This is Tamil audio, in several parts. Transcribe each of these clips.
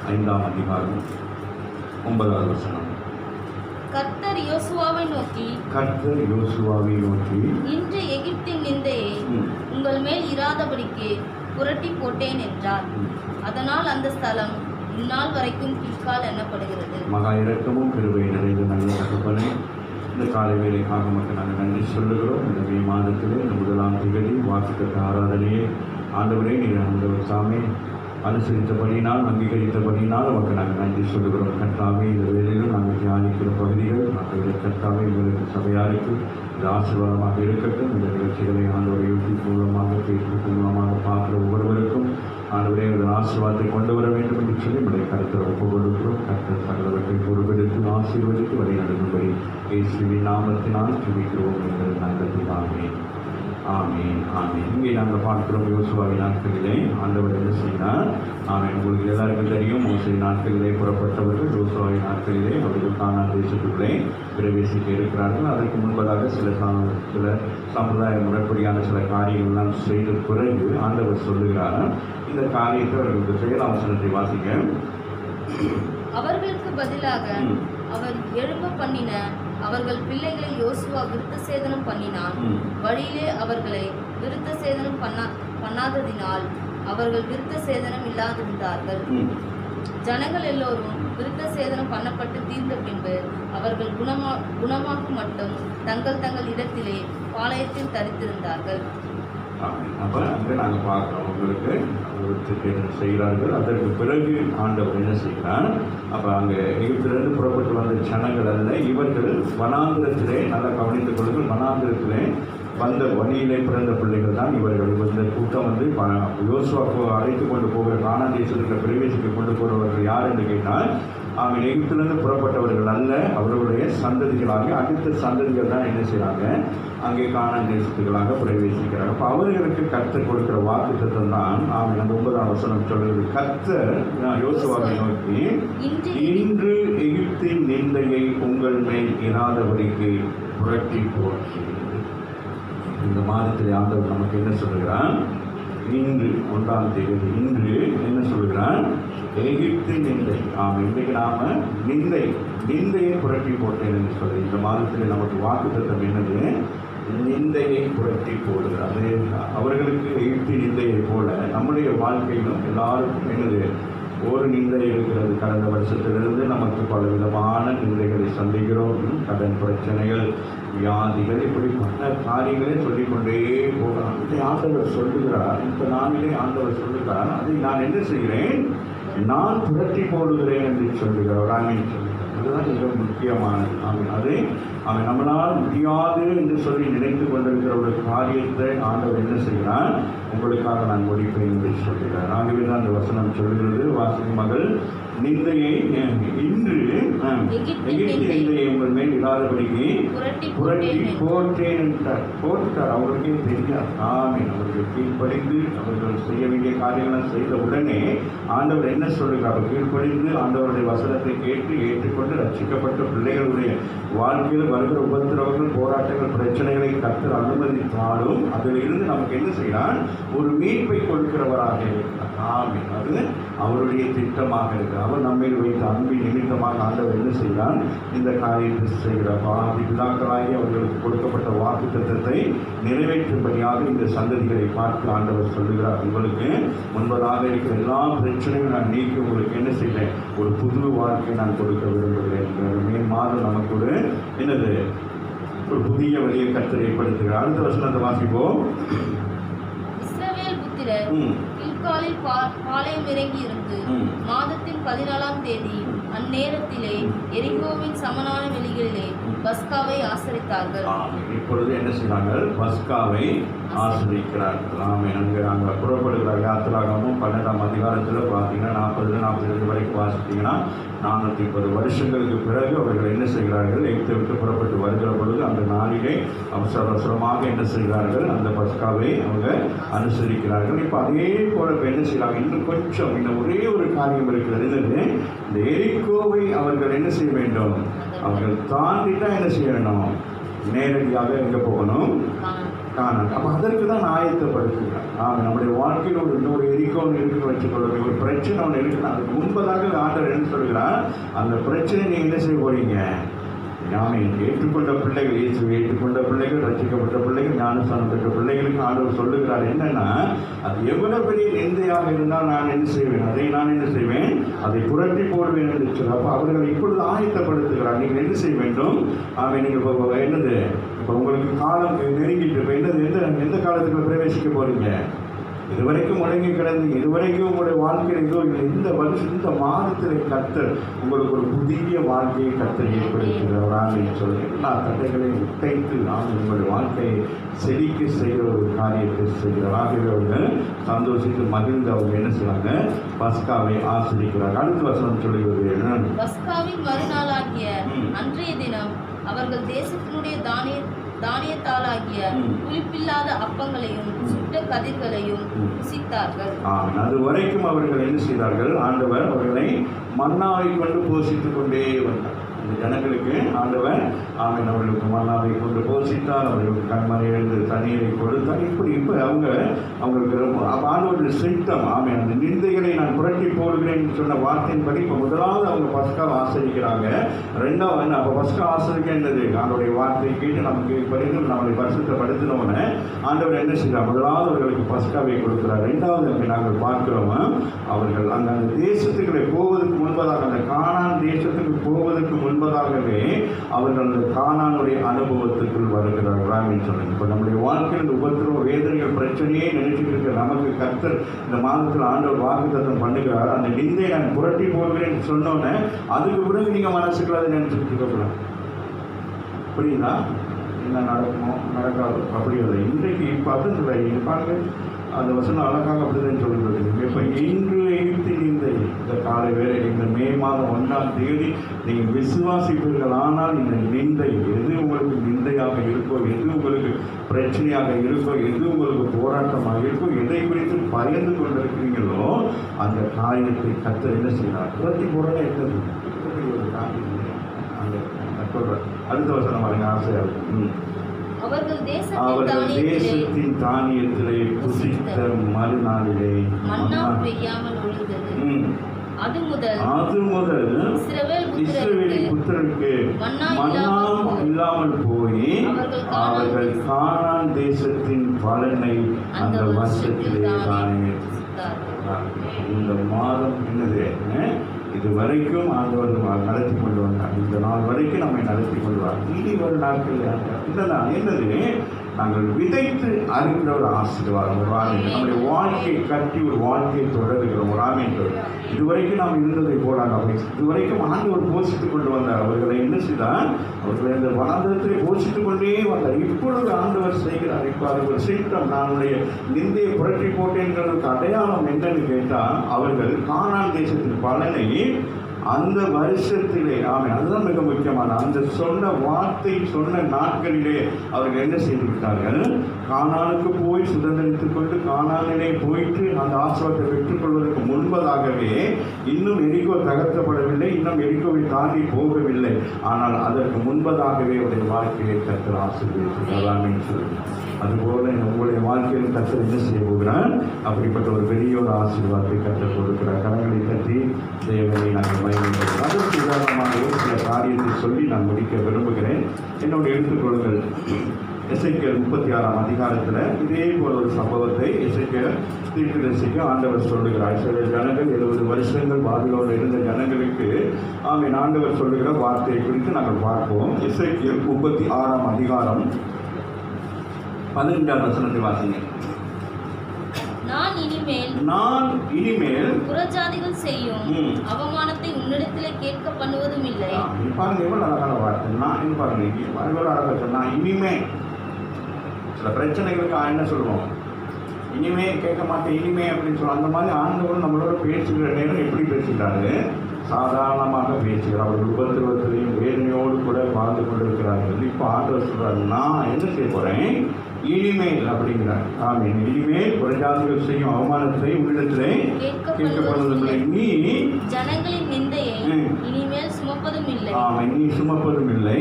5ஆம் அதிகாரம் 9வது வசனம். கர்த்தர் யோசுவாவை நோக்கி, இன்று எகிப்தின் நிந்தையை உங்கள் மேல் இராதபடிக்கு புரட்டி போட்டேன் என்றார். அதனால் அந்த ஸ்தலம் இந்நாள் வரைக்கும் கில்கால் எண்ணப்படுகிறது. மகா இரக்கமும் கிருபை நிறைந்த நல்ல தகப்பனே, இந்த காலை வேலைக்காக மட்டும் நாங்கள் நன்றி சொல்லுகிறோம். இந்த மே மாதத்திலே இந்த 1ஆம் தேதி வாக்குத்தத்த ஆராதனையை ஆண்டவரே நீர் ஆண்டவர் சாமி அனுசரித்தபடினால் அங்கீகரித்தபடினால் அவருக்கு நாங்கள் நன்றி சொல்லுகிறோம். கர்த்தாவே, இந்த வேலையிலும் நாங்கள் தியானிக்கிற பகுதிகள் நாங்கள் கர்த்தாவே எங்களுக்கு சபையாருக்கு இது ஆசீர்வாதமாக இருக்கட்டும். இந்த நிகழ்ச்சிகளை ஆண்டவரை யூடியூப் மூலமாக ஃபேஸ்புக் மூலமாக பார்க்குற ஒவ்வொருவருக்கும் ஆண்டவரே ஒரு ஆசீர்வாதத்தை கொண்டு வர வேண்டும் என்று சொல்லி நம்முடைய கருத்தை ஒப்புக் கொடுக்கிறோம். கர்த்தர் சகலவற்றை பொறுப்பெடுத்து ஆசீர்வதித்து வழி நடக்கும்படி இயேசுவின் நாமத்தினால் ஜெபிக்கிறோம் எங்கள் நல்ல பிதாவே. ஆமீன், ஆமீன். இங்கே நாங்கள் பார்க்கிறோம் யோசுவாவின் நாட்களிலே ஆண்டவர் என்ன செய்கிறார். ஆமீன். உங்களுக்கு எல்லாருக்கும் தெரியும், மோசே நாட்களிலே புறப்பட்டவர்கள் யோசுவாவின் நாட்களிலே அவர்கள் கானான் தேசத்துக்குள்ளே பிரவேசிக்க இருக்கிறார்கள். அதற்கு முன்பதாக சில சமுதாய முறைப்படியான சில காரியங்கள்லாம் செய்த பிறகு ஆண்டவர் சொல்லுகிறார், இந்த காரியத்தை அவர்களுக்கு செயலாவசனத்தை வாசிக்க. அவர்களுக்கு பதிலாக அவர் எழும்ப பண்ணின அவர்கள் பிள்ளைகளை யோசுவா விருத்த சேதனம் பண்ணினான். வழியிலே அவர்களை விருத்த சேதனம் பண்ணாததினால் அவர்கள் விருத்த சேதனம் இல்லாதிருந்தார்கள். ஜனங்கள் எல்லோரும் விருத்த சேதனம் பண்ணப்பட்டு தீர்ந்த பின்பு அவர்கள் குணமாகும் மட்டும் தங்கள் இடத்திலே பாளையத்தில் தரித்திருந்தார்கள். அப்போ அங்கே நாங்கள் பார்க்குறோம், உங்களுக்கு செய்கிறார்கள். அதற்கு பிறகு ஆண்டவர் என்ன செய்கிறார். அப்போ அங்கே எகிப்திலிருந்து புறப்பட்டு வந்த ஜனங்கள் அல்ல, இவர்கள் வனாந்திரத்திலே, நல்லா கவனித்துக் கொள்ளுங்கள், வனாந்திரத்திலே வந்த வழியிலே பிறந்த பிள்ளைகள் தான் இவர்கள். இந்த கூட்டம் வந்து யோசுவாக்கு அழைத்து கொண்டு போகிற கானான் தேசத்தில் பிரவேசிக்க கொண்டு போகிறவர்கள் யார் என்று கேட்டால், அவங்க எகிப்திலிருந்து புறப்பட்டவர்கள் அல்ல, அவர்களுடைய சந்ததிகளாக அடுத்த சந்ததிகள் தான் என்ன செய்கிறாங்க, அங்கே கானான் தேசத்துக்களாக பிரவேசிக்கிறாங்க. அப்போ அவர்களுக்கு கர்த்தர் கொடுக்கிற வாக்குத்தத்தம் தான் அவங்க அந்த 9ஆம் வசனம் சொல்கிறது. கர்த்தர் யோசுவாவை நோக்கி, இன்று எகிப்தின் நிந்தையை உங்கள் மேல் இராதபடிக்கு புரட்டி போட்டு. இந்த மாதத்தில் ஆண்டவர் நமக்கு என்ன சொல்லுகிறான். இன்று 1ஆம் தேதி இன்று என்ன சொல்கிறான், எகிப்தின் நிந்தை. இன்றைக்கு நாம நிந்தையை புரட்டி போட்டேன் என்று சொல்லி இந்த மாதத்தில் நமக்கு வாக்குத்தத்தம் என்னது, நிந்தையை புரட்டி போடுகிறார். அது அவர்களுக்கு எகிப்தின் நிந்தையை போல நம்முடைய வாழ்க்கையிலும் எல்லாருக்கும் என்னது, ஒரு நிந்தை இருக்கிறது. கடந்த வருஷத்திலிருந்து நமக்கு பலவிதமான நிந்தைகளை சந்திக்கிறோம். கடன் பிரச்சனைகள், வியாதிகள், இப்படி பல காரியங்களே சொல்லிக்கொண்டே போகலாம். இதை ஆண்டவர் சொல்லுகிறார், இந்த நாளிலே ஆண்டவர் சொல்லுகிறார், அதை நான் என்ன செய்கிறேன், நான் புரட்டி போடுகிறேன் என்று சொல்லுகிறார். ஆமீன் சொல்லுகிறார். அதுதான் மிக முக்கியமானது. அதை அவன் நம்மளால் முடியாது என்று சொல்லி நினைத்து கொண்டிருக்கிற ஒரு காரியத்தை ஆண்டவர் என்ன செய்கிறார், உங்களுக்காக நான் முடிப்பேன் என்று சொல்கிறார். ஆகவே தான் அந்த வசனம் சொல்கிறது, வாசகி மகள் நிந்தையை இன்று எகிப்தின் நிந்தையை உங்கள் மேல் இல்லாதபடிக்கு புரட்டி போட்டேன் என்றார். போட்டுட்டார். அவர்களுக்கே தெரியாது. ஆமீன். அவர்கள் கீழ்ப்படிந்து அவர்கள் செய்ய வேண்டிய காரியங்களை செய்த உடனே ஆண்டவர் என்ன சொல்லுகிறார், கீழ்ப்படிந்து ஆண்டவருடைய வசனத்தை கேட்டு ஏற்றுக்கொண்டு ரட்சிக்கப்பட்ட பிள்ளைகளுடைய வாழ்க்கையில் வருகிற உபத்திரவங்கள், போராட்டங்கள், பிரச்சனைகளை கர்த்தர் அனுமதித்தாலும் அதில் இருந்து நமக்கு என்ன செய்யலாம், ஒரு மீட்பை கொடுக்கிறவராக இருக்கிறார். ஆமீன். அது அவருடைய திட்டமாக இருக்கிறார். அவர் நம்மை வைத்த அன்பின் நிமித்தமாக ஆண்டவர் என்ன செய்கிறார், இந்த காரியத்தை செய்கிறார். ஆதி பிதாக்களாகி அவர்களுக்கு கொடுக்கப்பட்ட வாக்குத்தத்தத்தை நிறைவேற்றும்படியாக இந்த சந்ததிகளை பார்த்து ஆண்டவர் சொல்லுகிறார், உங்களுக்கு முன்பதாக இருக்கிற எல்லா பிரச்சனையும் நான் நீக்கி உங்களுக்கு என்ன செய்கிறேன், ஒரு புது வாழ்க்கை நான் கொடுக்க விரும்புகிறேன். மே மாதம் நமக்கு ஒரு என்னது, ஒரு புதிய வழியை கர்த்தர் ஏற்படுத்துகிறார். அடுத்த வசனத்தை வாசிப்போம். இஸ்ரவேல் புத்திரர் கில்காலில் பாளையம் இறங்கி இருந்து மாதத்தின் 14ஆம் தேதி அந்நேரத்திலே எரிகோவின் சமனான வெளிகளிலே பஸ்காவை ஆசரித்தார்கள். இப்பொழுது என்ன செய்கிறார்கள், பஸ்காவை ஆசரிக்கிறார்கள். அங்கே புறப்படுகிற யாத்திராகமும் 12ஆம் அதிகாரத்தில் பார்த்தீங்கன்னா 40-42 வரைக்கும் வாசித்தீங்கன்னா 430 வருஷங்களுக்கு பிறகு அவர்கள் என்ன செய்கிறார்கள், எகிப்தை விட்டு புறப்பட்டு வருகிற பொழுது அந்த நாளிலே அவசரமாக என்ன செய்கிறார்கள், அந்த பஸ்காவை அவங்க அனுசரிக்கிறார்கள். இப்போ அதே போல என்ன செய்கிறாங்க, இன்னும் கொஞ்சம் இன்னும் ஒரே ஒரு காரியம் இருக்கிறது. இந்த எரிகோவை அவர்கள் என்ன செய்ய வேண்டும், அவர்கள் தாண்டிட்டா என்ன செய்யணும், நேரடியாக எங்கே போகணும், காணான். அப்போ அதற்கு தான் ஆயத்தப்படுத்துகிறார். நம்முடைய வாழ்க்கையில் இன்னொரு எரிக்கோ ஒன்று இருக்குன்னு வச்சுக்கொள்ளுங்க, ஒரு பிரச்சனை ஒன்று இருக்குன்னு அதுக்கு முன்பதாக ஆண்டவர் என்ன சொல்கிறார், அந்த பிரச்சனை நீங்கள் என்ன செய்ய போறீங்க, ஏற்றுக்கொண்ட பிள்ளைகள், இயேசுவை ஏற்றுக்கொண்ட பிள்ளைகள், ரட்சிக்கப்பட்ட பிள்ளைகள், ஞானஸ்தானம் பெற்ற பிள்ளைகளுக்கு ஆண்டவர் சொல்லுகிறார் என்னன்னா, அது எவ்வளவு பெரிய நிந்தையாக இருந்தால் நான் என்ன செய்வேன், நான் என்ன செய்வேன், அதை புரட்டி போடுவேன் என்று சொல்லி. அப்போ அவர்கள் இப்பொழுது ஆயத்தப்படுத்துகிறார். நீங்கள் என்ன செய்ய வேண்டும், நீங்கள் இப்போ என்னது, இப்போ உங்களுக்கு காலம் நெருங்கிட்டு இப்போ என்னது, எந்த காலத்துக்குள்ள பிரவேசிக்க போறீங்க, இதுவரைக்கும் முடங்கி கிடந்தீங்க, இதுவரைக்கும் உங்களுடைய வாழ்க்கையில் ஏதோ இந்த வருஷம் இந்த மாதத்தில் கர்த்தர் உங்களுக்கு ஒரு புதிய வாழ்க்கையை கர்த்தர் ஏற்படுத்துகிறார் சொல்லி எல்லா தடைகளையும் உடைத்து உங்களுடைய வாழ்க்கையை செழிக்க செய்கிற ஒரு காரியத்தை செய்கிறார். ஆகவே அவங்க சந்தோஷித்து மகிழ்ந்து அவங்க என்ன செய்வாங்க, பஸ்காவை ஆசிரிக்கிறார். அடுத்த வசனம் சொல்லுகிறது என்ன, பஸ்காவின் மறுநாளாகிய அன்றைய தினம் அவர்கள் தேசத்தினுடைய தானியத்தாலாகிய புளிப்பில்லாத அப்பங்களையும் சுட்ட கதிர்களையும் புசித்தார்கள். அது வரைக்கும் அவர்கள் என்ன செய்தார்கள், ஆண்டவர் அவர்களை மன்னாவை கொண்டு போஷித்துக் கொண்டே வந்தார். இந்த ஜனங்களுக்கு ஆண்டவர் அவர்களுக்கு மன்னாவை கொண்டு போஷித்தார், அவர்களுக்கு கண்மனை எழுந்து தண்ணீரை கொடுத்தார். இப்படி இப்போ அவங்களுக்கு ஆண்டவருடைய சித்தம். அந்த நிந்தைகளை நான் புரட்டி போடுகிறேன் சொன்ன வார்த்தையின்படி இப்போ முதலாவது அவங்க பஸ்காவை ஆசிரிக்கிறாங்க. ரெண்டாவது அப்போ பஸ்கா ஆசிரிக்கின்றது ஆண்டோடைய வார்த்தையை கேட்டு நமக்கு படித்து நம்மளை பரிசுத்தப்படுத்தினோன்னு ஆண்டவர் என்ன செய்கிறார், முதலாவது அவர்களுக்கு பஸ்காவை கொடுக்கிறார். ரெண்டாவது அங்கே நாங்கள் பார்க்கிறோம், அவர்கள் அந்த தேசத்துக்களை போவதற்கு முன்பதாக, அந்த கானான் தேசத்துக்கு போவதற்கு முன்பதாகவே அவர்கள் அந்த கானானுடைய அனுபவத்துக்குள் வருகிறார்கள் சொல்லுங்க. இப்போ நம்முடைய வாழ்க்கையில் இந்த உபத்திரவ வேதனைகள் பிரச்சனையே நினைச்சிட்டு இருக்க நமக்கு கர்த்தர் இந்த மாதத்தில் ஆண்டவர் வாக்குத்தத்தம் பண்ணுகிறார். அந்த நிந்தையை நான் புரட்டி போகிறேன்னு சொன்னோன்னே அதுக்கு பிறகு நீங்கள் மனசுக்குள்ள அதை நினைச்சிட்டு இருக்கக்கூடாது. புரியுதா, என்ன நடக்குமோ நடக்காது அப்படி இல்லை. இன்றைக்கு பார்த்து பாருங்க, அந்த வசனம் அழகாக அப்படிதான் சொல்கிறது. இப்போ இன்று எகிப்து இந்த காலை வேலை இந்த மே மாதம் 1ஆம் தேதி நீங்கள் விசுவாசிப்பீர்கள். ஆனால் இந்த நிந்தை எது உங்களுக்கு நிந்தையாக இருக்கோ, எது உங்களுக்கு பிரச்சனையாக இருக்கோ, எது உங்களுக்கு போராட்டமாக இருக்கோ, எதை குறித்து பயந்து கொண்டிருக்கிறீங்களோ அந்த காரியத்தை கர்த்தர் என்ன செய்யலாம், புரட்டி போடவே என்னது ஒரு காரியம் அந்த சொல்கிறேன். அடுத்த வசனம் பாருங்க, ஆசையாக இருக்கும். அவர்கள் தேசத்தின் தானியத்திலே புசித்த மறுநாளிலே மன்னா பெய்யாமல் ஒழிந்தது. அது முதல் இஸ்ரவேல் புத்திரருக்கு மன்னா இல்லாமல் போய் அவர்கள் கானான் தேசத்தின் பலனை அந்த வருஷத்திலே தானே. இந்த மாதம் என்னது, இது வரைக்கும் ஆண்டவர் நடத்தி கொண்டு வந்தார். இந்த நாள் வரைக்கும் நம்மை நடத்தி கொள்வார். இனி ஒரு நாட்கள் இதெல்லாம் என்னது, நாங்கள் விதைத்து அறிகிற ஒரு ஆசீர்வாதம், ஒரு ஆமீன். நம்முடைய வாழ்க்கையை கட்டி ஒரு வாழ்க்கையை தொடர்கிறோம், ஒரு ஆமீன். இதுவரைக்கும் நாம் இருந்ததை போடாங்க, இதுவரைக்கும் ஆண்டவர் போஷித்துக் கொண்டு வந்தார். அவர்களை என்ன செய்தார், அவர்களை அந்த வனாந்தரத்திலே போஷித்துக் கொண்டே வந்தார். இப்பொழுது ஆண்டவர் செய்கிறார். இப்போ அது ஒரு சித்தம். நானுடைய நிந்தையை புரட்டி போட்டேங்கிறதுக்கு அடையாளம் என்னன்னு கேட்டால், அவர்கள் கானான் தேசத்தின் பலனை அந்த வருஷத்திலே, அதுதான் மிக முக்கியமான, அந்த சொன்ன வார்த்தை சொன்ன நாட்களிலே அவர்கள் என்ன செய்து விட்டார்கள், கானானுக்கு போய் சுதந்திரித்துக் கொண்டு கானானிலே போயிட்டு அந்த ஆசீர்வாதத்தை பெற்றுக்கொள்வதற்கு முன்பதாகவே இன்னும் எரிகோ தகர்த்தப்படவில்லை, இன்னும் எரிகோவை தாண்டி போகவில்லை. ஆனால் அதற்கு முன்பதாகவே அவருடைய வாழ்க்கையை கர்த்தர் ஆசீர்வதித்தார் சொல்லுங்கள். அதுபோல உங்களுடைய வாழ்க்கையில் கர்த்தர் என்ன செய்ய போகிறார், அப்படிப்பட்ட ஒரு பெரிய ஒரு ஆசீர்வாதத்தை கர்த்தர் கொடுக்கிறார். கரங்களை தட்டி தேவனை நாங்கள் மகிழ்கிறோம். அதற்கு உதாரணமாக ஒரு சில காரியத்தை சொல்லி நான் முடிக்க விரும்புகிறேன். என்னோட எடுத்துக்கொள்ளுங்கள். எசேக்கியேல் 36ஆம் அதிகாரத்தில் இதே போல ஒரு சம்பவத்தை எசேக்கியேல் தீர்க்கதரிசிக்கு ஆண்டவர் சொல்லுகிறார். சில ஜனங்கள் 70 வருஷங்கள் பாபிலோனில் இருந்த ஜனங்களுக்கு ஆண்டவர் சொல்லுகிற வார்த்தையை குறித்து நாங்கள் பார்ப்போம். எசேக்கியேல் 36ஆம் அதிகாரம் 15ஆம் வசனத்தை வாசிங்க. நான் இனிமேல் புறஜாதிகள் செய்யும் அவமானத்தை உன்னிடத்திலே கேட்க பண்ணுவதும் இல்லை. பாருங்க எவ்வளவு அழகான வார்த்தை. நான் பாருங்க எவ்வளவு அழகாக சொன்னா, இனிமே சில பிரச்சனைகளுக்கு என்ன சொல்லுவோம், இனிமே கேட்க மாட்டேன் இனிமே அப்படின்னு சொல்லுவோம். அந்த மாதிரி ஆண்டவர் நம்மளோட பேசுகிற நேரம் எப்படி பேசுகிறாரு, சாதாரணமாக பேசுகிறார். அவர்கள் உபத்திரவத்திலையும் வேதனையோடு கூட வாழ்ந்து கொண்டிருக்கிறார்கள். இப்போ ஆண்டவர் சொல்றாரு, நான் என்ன செய்ய போறேன், இனிமேல் அப்படிங்கிறார். இனிமேல் புறஜாதிகள் செய்யும் அவமானத்தை உன்னிடத்திலே கேட்கப்படுவதில்லை. நீ ஜனங்களின் நிந்தையை இனிமேல் சுமப்பதும் இல்லை. நீ சுமப்பதும் இல்லை.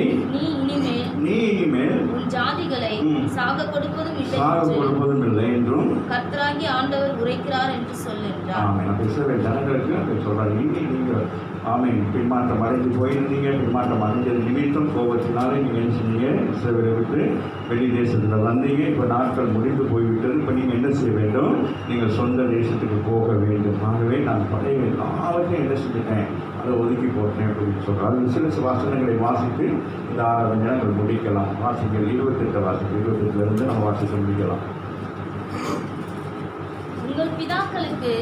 நீ இனிமேல் உன் ஜாதிகளை சாக கொடுப்பதும் இல்லை என்றும் கர்த்தராகிய ஆண்டவர் உரைக்கிறார் என்று சொல்லுகிறார். ஆமென். இஸ்ரவேல் ஜனங்களுக்கு அப்படி சொல்றாரு. நீங்கள் ஆமென் பின்மாற்றம் அடைந்து போயிருந்தீங்க. பின்மாற்றம் அடைஞ்சது நிமித்தம் கோபத்தினாலே நீங்கள் என்ன செஞ்சீங்க? இஸ்ரவேலை விட்டு வெளி தேசத்தில் வந்தீங்க. இப்போ நாட்கள் முடிந்து போய்விட்டது. இப்போ நீங்கள் என்ன செய்ய வேண்டும்? நீங்கள் சொந்த தேசத்துக்கு போக வேண்டும். ஆகவே நான் பழைய எல்லாவற்றையும் என்ன செஞ்சுட்டேன்? அதை ஒதுக்கி போட்டேன் அப்படின்னு சொல்கிறார். சில வாசனங்களை வாசித்து இந்த ஆராதனை நாங்கள் முடிக்கலாம். வாசிகள் 28 வாசிகள் 28 நம்ம வாசிக்க முடிக்கலாம். உங்கள் பிதாக்களுக்கு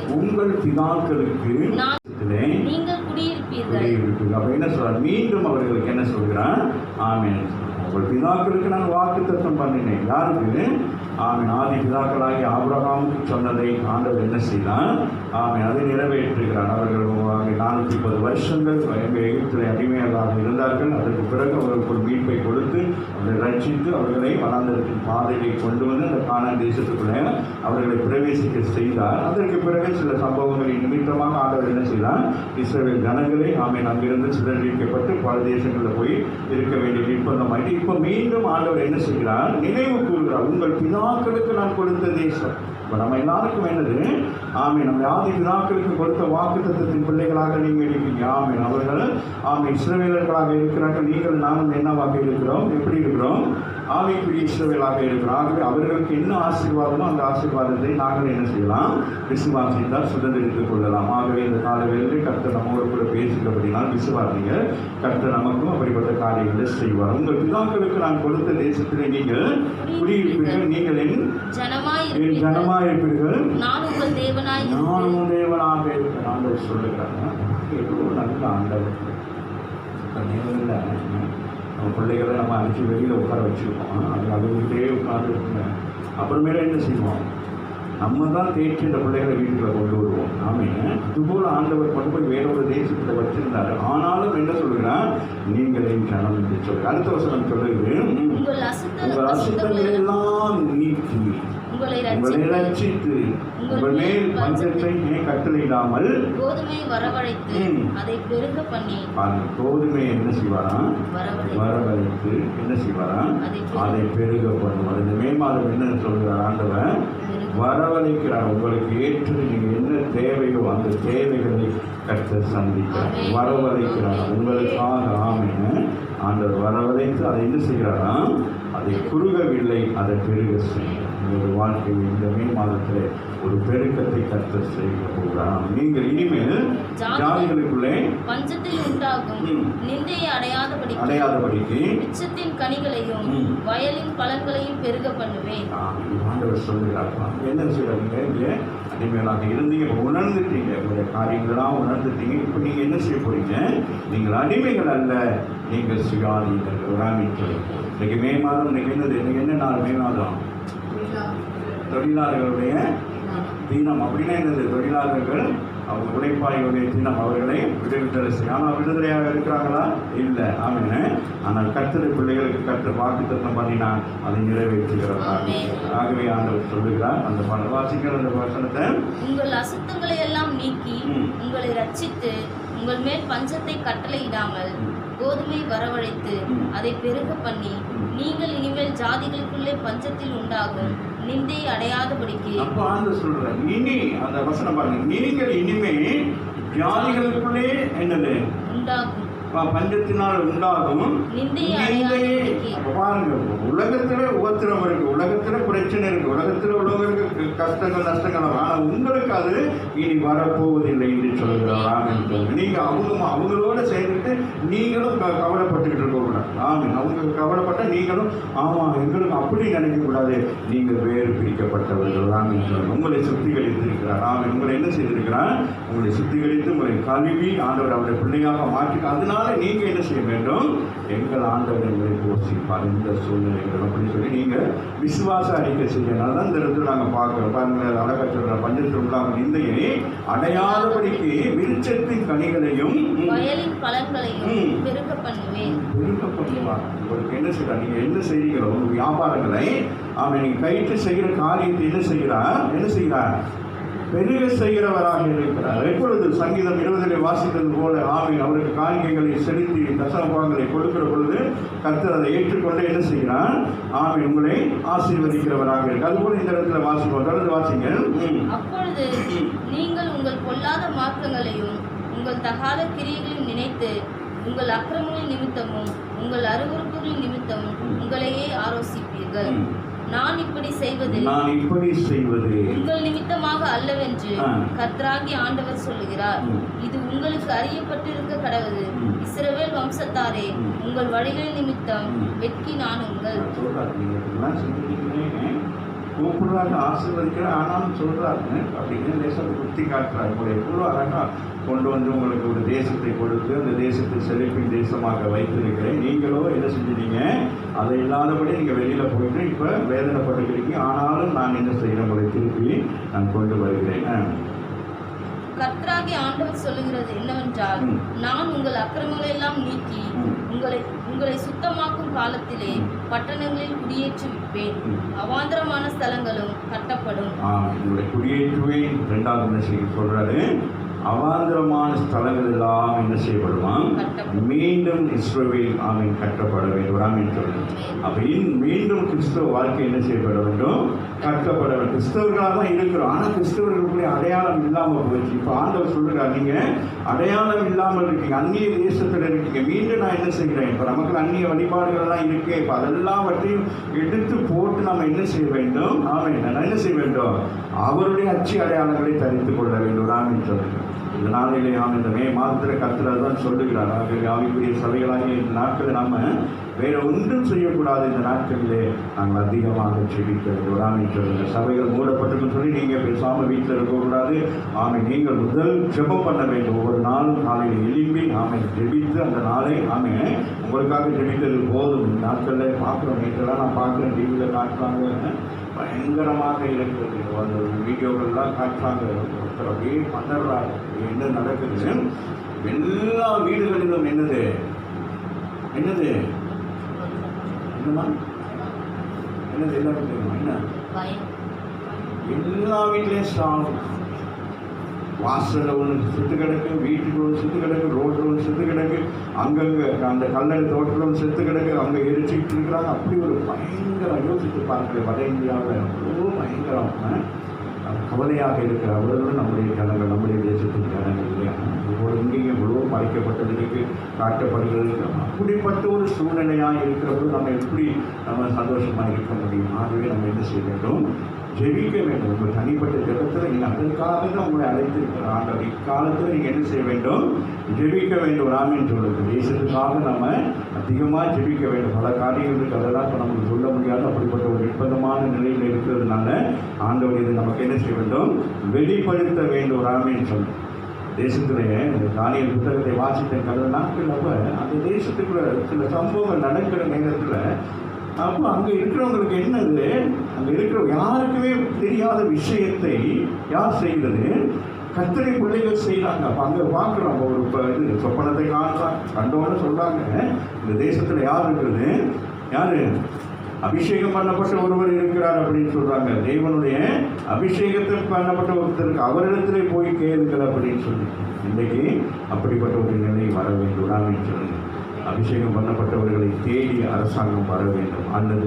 நீங்கள் குடியிருப்பீர்கள். அப்ப என்ன சொல்றார்? மீண்டும் அவர்களுக்கு என்ன சொல்கிறார்? ஆமென். உங்கள் பிதாக்களுக்கு நான் வாக்குத்தத்தம் பண்ணினேன். யாருக்கு? ஆமென். ஆதி பிதாக்களாகிய ஆபிரகாமுக்கு சொன்னதை ஆண்டவர் என்ன செய்தார்? ஆமென். அதை நிறைவேற்றுகிறார். அவர்கள் 430 வருஷங்கள் எகிப்திலே அடிமையாக இருந்தார்கள். அதற்கு பிறகு அவர்களுக்கு ஒரு மீட்பை கொடுத்து அவர்களை ரட்சித்து அவர்களை வனாந்தரத்தின் பாதையை கொண்டு வந்து அந்த கானான் தேசத்துக்குள்ளே அவர்களை பிரவேசிக்க செய்தார். அதற்கு பிறகு சில சம்பவங்களின் நிமித்தமாக ஆண்டவர் என்ன செய்தார்? இஸ்ரவேல் ஜனங்களை ஆமென் அங்கிருந்து சிதறடிக்கப்பட்டு பல தேசங்களில் போய் இருக்க வேண்டிய நிர்பந்தமாயிட்டு இப்போ மீண்டும் ஆண்டவர் என்ன செய்கிறார்? நினைவு கூறுகிறார். உங்கள் பிதாக்களுக்கு நான் கொடுத்த தேசம். இப்போ நம்ம எல்லாருக்கும் என்னது? ஆமென். நம்ம ஆதி பிதாக்களுக்கு கொடுத்த வாக்குத்தத்தத்தின் பிள்ளைகளாக நீங்கள் இருக்கீங்க. ஆமென். அவர்கள் ஆமென் இஸ்ரவேலர்களாக இருக்கிறார்கள். நீங்கள் நானும் என்னவாக இருக்கிறோம்? எப்படி இருக்கிறோம்? ஆவிக்குரிய இஸ்ரவேலாக இருக்கிறோம். ஆகவே அவர்களுக்கு என்ன ஆசீர்வாதமோ அந்த ஆசீர்வாதத்தை நாங்கள் என்ன செய்யலாம்? விசுவாசித்தால் சுதந்திரித்துக் கொள்ளலாம். ஆகவே இந்த காலவேளையில் கர்த்தர் நம்மோடு கூட பேசுகிறபடினால் விசுவாசிங்க. கர்த்தர் நமக்கும் அப்படிப்பட்ட காரியங்களை செய்வார். உங்கள் பிதாக்களுக்கு நான் கொடுத்த தேசத்திலே நீங்கள் குடியிருப்பீர்கள். நீங்கள் என் ஜனமாயிருப்பீர்கள். நான் உங்கள் தேவனாக இருக்கிறேன். ஆண்டவர் சொல்லுகிறாங்க. எவ்வளோ நல்ல ஆண்டவர். நம்ம பிள்ளைகளை நம்ம அனுப்பிச்சு வெளியில் உட்கார வச்சுருக்கோம். அது அழுதுகிட்டே உட்காந்துருக்குங்க. அப்புறமேல என்ன செய்வோம்? நம்ம தான் தேய்ச்சி இந்த பிள்ளைகளை வீட்டுக்குள்ள கொண்டு வருவோம். நாமே இதுபோல் ஆண்டவர் கொண்டு போய் வேறொரு தேசத்தில் வச்சிருந்தாரு. ஆனாலும் என்ன சொல்லுகிறார்? நீங்கள் என் ஜனம் என்று சொல்லு. அடுத்த வசனம் சொல்லுது, உங்கள் அசுத்தங்களை எல்லாம் நீக்கி உங்களை ரட்சித்து உங்கள் மேல் பஞ்சத்தை கட்டளையிடாமல் கோதுமை வரவழைத்து அதை பெருக பண்ணி. கோதுமை என்ன செய்வாராம்? வரவழைத்து என்ன செய்வாராம்? அதை பெருக பண்ணுவார். இந்த மே மாதம் என்ன சொல்கிறார் ஆண்டவர்? வரவழைக்கிறார். உங்களுக்கு ஏற்று நீங்கள் என்ன தேவையோ அந்த தேவைகளை கர்த்தர் சந்திக்கிறார். வரவழைக்கிறார் உங்களுக்காக. ஆமென். ஆண்டவர் வரவழைத்து அதை என்ன செய்கிறாராம்? அதை குறுகவில்லை, அதை பெருக செய்யும். உங்களுடைய வாழ்க்கையில் இந்த மே மாதத்தில் ஒரு பெருக்கத்தை கர்த்தர் செய்ய போகிறார். நீங்கள் இனிமேல் ஜாதிகளுக்குள்ளே பஞ்சத்தில் உண்டாகும் நிந்தையை அடையாதபடிக்கு மிச்சத்தின் கனிகளையும் வயலின் பழங்களையும் பெருக பண்ணுவேன். ஆண்டவர் சொல்லுகிறார். என்ன செய்யறீங்க? இங்கே அடிமைகளாக இருந்தீங்க, இப்போ உணர்ந்துட்டீங்க. உங்களுடைய காரியங்களாம் உணர்ந்துட்டீங்க. இப்போ நீங்கள் என்ன செய்ய போறீங்க? நீங்கள் அடிமைகள் அல்ல, நீங்கள் சுயாதீனர்கள். ராமிச்சல் இன்னைக்கு மே மாதம். இன்னைக்கு என்னது? இன்னைக்கு என்ன நாள்? மே மாதம் தொழிலாளர்களுடைய தினம். அப்படின்னா என்னது? தொழிலாளர்கள் அவங்க உழைப்பாளிகளுடைய தினம். அவர்களை விடுதலை செய்யும். ஆனால் விடுதலையாக இருக்கிறாங்களா? இல்லை. ஆமென். ஆனால் கர்த்தர் பிள்ளைகளுக்கு கர்த்தர் வாக்குத்தத்தம் பண்ணினான், அதை நிறைவேற்றுகிறார். ஆகவே ஆண்டவர் சொல்லுகிறார். அந்த வாசிக்கிற அந்த வசனத்தை, உங்கள் அசுத்தங்களை எல்லாம் நீக்கி உங்களை ரட்சித்து உங்கள் மேல் பஞ்சத்தை கட்டளையிடாமல் கோதுமை வரவழைத்து அதை பெருக பண்ணி நீங்கள் இனிமேல் ஜாதிகளுக்குள்ளே பஞ்சத்தில் உண்டாகும் நிந்தையை அடையாதபடிக்கு. அப்ப ஆண்டவர் சொல்றார், இனி அந்த வசனம் பாருங்க, நீங்கள் இனிமே ஜாதிகளுக்குள்ளே என்னது உண்டாகும் பஞ்சத்தினால் உண்டாகும் நிந்தையை. பாருங்க, உலகத்துல உபத்திரம் இருக்கு, உலகத்துல பிரச்சனை இருக்கு, உலகத்துல உள்ளவங்களுக்கு கஷ்டங்கள் நஷ்டங்கள். ஆனால் உங்களுக்கு அது இனி வரப்போவதில்லை என்று சொல்கிறார். ஆமென். நீங்க அவங்களோட சேர்ந்துட்டு நீங்களும் கவலைப்பட்டுக்கிட்டு இருக்கக்கூடாது. ஆமென். அவங்க கவலைப்பட்ட நீங்களும் ஆமா எங்களுக்கு அப்படி நினைக்க கூடாது. நீங்கள் வேறு பிரிக்கப்பட்டவர்கள். ஆமென். உங்களை சுத்திகரித்திருக்கிறார். ஆமென். உங்களை என்ன செய்திருக்கிறார்? உங்களை சுத்திகரித்து உங்களை கழுவி ஆண்டவர் அவருடைய பிள்ளையாக மாற்றி. அதனால நீங்க என்ன செய்ய வேண்டும்? எங்கள் ஆண்டவர் எங்களை போஷிப்பார் இந்த சூழ்நிலைகள் அப்படின்னு சொல்லி நீங்க விசுவாச அறிக்கை செய்யணும். தான் இந்த இடத்துல நாங்கள் பார்க்கிறோம். பாருங்க, அழகா சொல்ற பஞ்சத்தில் உண்டாகும் நிந்தையை அடையாதபடிக்கு விருட்சத்தின் கனிகளையும் வயலின் பழங்களையும் பெருக்க பண்ணுவேன். பெருக்க பண்ணுவார். உங்களுக்கு என்ன செய்யறார்? நீங்க என்ன செய்கிறீங்களோ உங்க வியாபாரங்களை அவன் நீங்க கைட்டு செய்கிற காரியத்தை என்ன செய்கிறார்? பெருக செய்கிறவராக இருக்கிறார். எப்பொழுது சங்கீதம் 20 வாசித்தது போல ஆமீன் அவருக்கு காணிக்கைகளை செலுத்தி தசமபாகங்களை கொடுக்கிற பொழுது கர்த்தர் அதை ஏற்றுக்கொண்டு என்ன செய்கிறார்? ஆமீன் உங்களை ஆசீர்வதிக்கிறவராக இருக்கு. அதுபோல இந்த இடத்துல வாசிப்போம். தொடர்ந்து வாசிங்க. அப்பொழுது நீங்கள் உங்கள் பொல்லாத மார்க்கங்களையும் உங்கள் தகாத கிரியைகளையும் நினைத்து உங்கள் அக்கிரமங்களின் நிமித்தமும் உங்கள் அருவருப்புகளின் நிமித்தமும் உங்களையே ஆலோசிப்பீர்கள். நான் இப்படி செய்வது உங்கள் நிமித்தமாக அல்லவென்று கர்த்தராகிய ஆண்டவர் சொல்லுகிறார். இது உங்களுக்கு அறியப்பட்டிருக்க கடவுது. இஸ்ரவேல் வம்சத்தாரே, உங்கள் வழிகளின் நிமித்தம் வெட்கி நாணுங்கள். கூப்பிடுறாங்க, ஆசீர்வதிக்கிற ஆனாலும் சொல்கிறாங்க அப்படின்னு தேசத்தை குத்தி காட்டுறாங்க. உங்களை எவ்வளோ அழகாக கொண்டு வந்து உங்களுக்கு ஒரு தேசத்தை கொடுத்து அந்த தேசத்தை செழிப்பின் தேசமாக வைத்திருக்கிறேன். நீங்களோ என்ன செஞ்சுட்டீங்க? அதை இல்லாதபடி நீங்கள் வெளியில் போயிட்டு இப்போ வேதனைப்பட்டுக்கிறீங்க. ஆனாலும் நான் என்ன செய்கிறேன்? உங்களை திருப்பி நான் கொண்டு வருகிறேன். கர்த்தராகிய ஆண்டவர் சொல்லுகிறது என்னவென்றால், நான் உங்கள் அக்கிரமங்களை எல்லாம் நீக்கி உங்களை சுத்தமாக்கும் காலத்திலே பட்டணங்களில் குடியேற்றி விற்பேன். அவாந்தரமான ஸ்தலங்களும் கட்டப்படும். உங்களை குடியேற்றுவேன். 2வது சொல்றாரு, அவாந்தரமான ஸ்தலங்கள் எல்லாம் என்ன செய்யப்படுவான்? மீண்டும் இஸ்ரவேல் ஆமீன் கட்டப்பட வேண்டும். ஆமீன் சொல்லுங்க. அப்ப மீண்டும் கிறிஸ்தவ வாழ்க்கை என்ன செய்யப்பட வேண்டும்? கட்டப்பட வேண்டும். கிறிஸ்தவர்களாக தான் இருக்கிறோம். ஆனால் கிறிஸ்தவர்களுக்குள்ளே அடையாளம் இல்லாமல் போயிடுச்சு. இப்போ ஆண்டவர் சொல்கிறார், நீங்கள் அடையாளம் இல்லாமல் இருக்கீங்க, அந்நிய தேசத்தில் இருக்கீங்க. மீண்டும் நான் என்ன செய்கிறேன்? இப்போ நமக்கு அந்நிய வழிபாடுகள்லாம் இருக்கு. இப்போ அதெல்லாவற்றையும் எடுத்து போட்டு நம்ம என்ன செய்ய வேண்டும்? ஆமீன். நான் என்ன செய்ய வேண்டும்? அவருடைய அச்சு அடையாளங்களை தரித்து கொள்ள வேண்டும். ஆமீன் சொல்லுங்க. இந்த நாளிலே நாம் இந்த மே மாதத்தில் கர்த்தர் தான் சொல்லுகிறார். ஆவிக்குரிய சபைகளாகிய இந்த நாட்களில் நம்ம வேறு ஒன்றும் செய்யக்கூடாது. இந்த நாட்களிலே நாங்கள் அதிகமாக ஜெபிக்க வேண்டும். ஆமீன் சொல்லுங்கள். சபைகள் மூடப்பட்டிருக்குன்னு சொல்லி நீங்கள் பேசாமல் வீட்டில் இருக்கக்கூடாது. ஆமீன். நீங்கள் முதல் ஜெபம் பண்ண வேண்டும். ஒவ்வொரு நாளும் காலையில் எழும்பி ஆமீன் ஜெபித்து அந்த நாளை ஆமீன் உங்களுக்காக ஜெபித்தது போதும். இந்த நாட்களில் பார்க்குறோம். நேற்றெல்லாம் நான் பார்க்குறேன், டிவியில் காட்டுறாங்க, பயங்கரமாக இருக்கிறது. அந்த வீடியோக்கள்லாம் காட்டுறாங்க. ஒருத்தர் அப்படியே பதறாங்க. என்ன நடக்குது? எல்லா வீடுகளிலும் என்னது என்னது என்னமா என்னது எல்லாரும் தெரியுமா? என்ன எல்லா வீட்லேயும் ஸ்ட்ராங். வாசலில் ஒன்று செத்து கிடக்கு, வீட்டுக்கு ஒன்று செத்து கிடக்கு, ரோட்டில் ஒன்று செத்து கிடக்கு, அங்கங்கே அந்த கல்லறை தோட்டத்தில் ஒன்று செத்து கிடக்கு, அங்கே எரிச்சிக்கிட்டு இருக்கிறாங்க. அப்படி ஒரு பயங்கரம். யோசித்து பார்க்கல, வட இந்தியாவில் அவ்வளோ பயங்கரம் கவலையாக இருக்கிற அவர்களும் நம்முடைய ஜனங்கள், நம்முடைய தேசத்தின் ஜனங்கள் இல்லையா? இப்போது இங்கேயும் எவ்வளோ மறைக்கப்பட்டதுக்கு காட்டப்படுகிறது. அப்படிப்பட்ட ஒரு சூழ்நிலையாக இருக்கிறபோது நம்ம எப்படி நம்ம சந்தோஷமாக இருக்க முடியும்? ஆகவே நம்ம என்ன செய்ய வேண்டும்? ஜெபிக்க வேண்டும். உங்கள் தனிப்பட்ட ஜெபத்தில் நீங்கள் அதற்காக தான் உங்களை அழைத்திருக்கிற ஆண்டவர். இக்காலத்தில் நீங்கள் என்ன செய்ய வேண்டும்? ஜெபிக்க வேண்டும். ஆமீன் சொல்லுங்கள். தேசத்துக்காக நம்ம அதிகமாக ஜெபிக்க வேண்டும். பல காரியங்களுக்கு அதெல்லாம் இப்போ நமக்கு சொல்ல முடியாது. அப்படிப்பட்ட ஒரு நிர்பந்தமான நிலையில் இருக்கிறதுனால ஆண்டவர் இது நமக்கு என்ன செய்ய வேண்டும்? வெளிப்படுத்த வேண்டும். ஆமீன் சொல்லுங்கள். தேசத்திலேயே இந்த தானியல் புத்தகத்தை வாசித்த கடந்த நாட்கள் அப்போ அந்த தேசத்துக்குள்ள சில சம்பவங்கள் நடக்கிற நேரத்தில் அப்போ அங்கே இருக்கிறவங்களுக்கு என்னது? அங்கே இருக்கிற யாருக்குமே தெரியாத விஷயத்தை யார் செய்கிறது? கர்த்தரை பிள்ளைகள் செய்கிறாங்க. அப்போ அங்கே பார்க்குறோம். ஒரு இது சொப்பனத்தை கண்டோன்னு சொல்கிறாங்க. இந்த தேசத்தில் யார் இருக்கிறது? யார்? அபிஷேகம் பண்ணப்பட்ட ஒருவர் இருக்கிறார் அப்படின்னு சொல்கிறாங்க. தேவனுடைய அபிஷேகத்தில் பண்ணப்பட்ட ஒருத்தருக்கு அவரிடத்திலே போய் கேளுங்கள் அப்படின்னு சொல்லி இன்றைக்கு அப்படிப்பட்ட ஒரு நிலை வர வேண்டும். அப்படின்னு சொல்லுங்கள். அபிஷேகம் பண்ணப்பட்டவர்களை தேடி அரசாங்கம் வர வேண்டும். அல்லது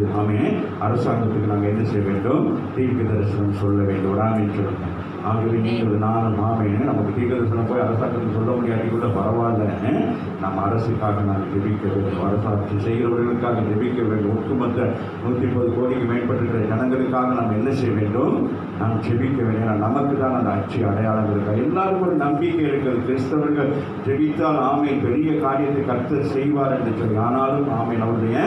அரசாங்கத்துக்கு நாங்கள் என்ன செய்ய வேண்டும்? தீர்க்க தரிசனம் சொல்ல வேண்டும். ஆமீன் சொல்லுங்கள். ஆகவே நீங்கள் நானும் நமக்கு தீர்க்க தரிசனம் போய் அரசாங்கத்துக்கு சொல்ல முடியாட்டி கூட பரவாயில்ல, நம்ம அரசுக்காக நாங்கள் ஜெபிக்க வேண்டும். அரசாட்சி செய்கிறவர்களுக்காக ஜெபிக்க வேண்டும். ஒட்டுமொத்த 130 கோடிக்கு மேற்பட்டிருக்கிற ஜனங்களுக்காக நாம் என்ன செய்ய வேண்டும்? நாம் ஜெபிக்க வேண்டும். ஏன்னா நமக்கு தான் அந்த அச்சு அடையாளம் இருக்காது. எல்லாருக்கும் ஒரு நம்பிக்கை இருக்கிறது. கிறிஸ்தவர்கள் ஜெபித்தால் பெரிய காரியத்தை கர்த்தர் செய்வார் என்று சொல்லி. ஆனாலும் அவருடைய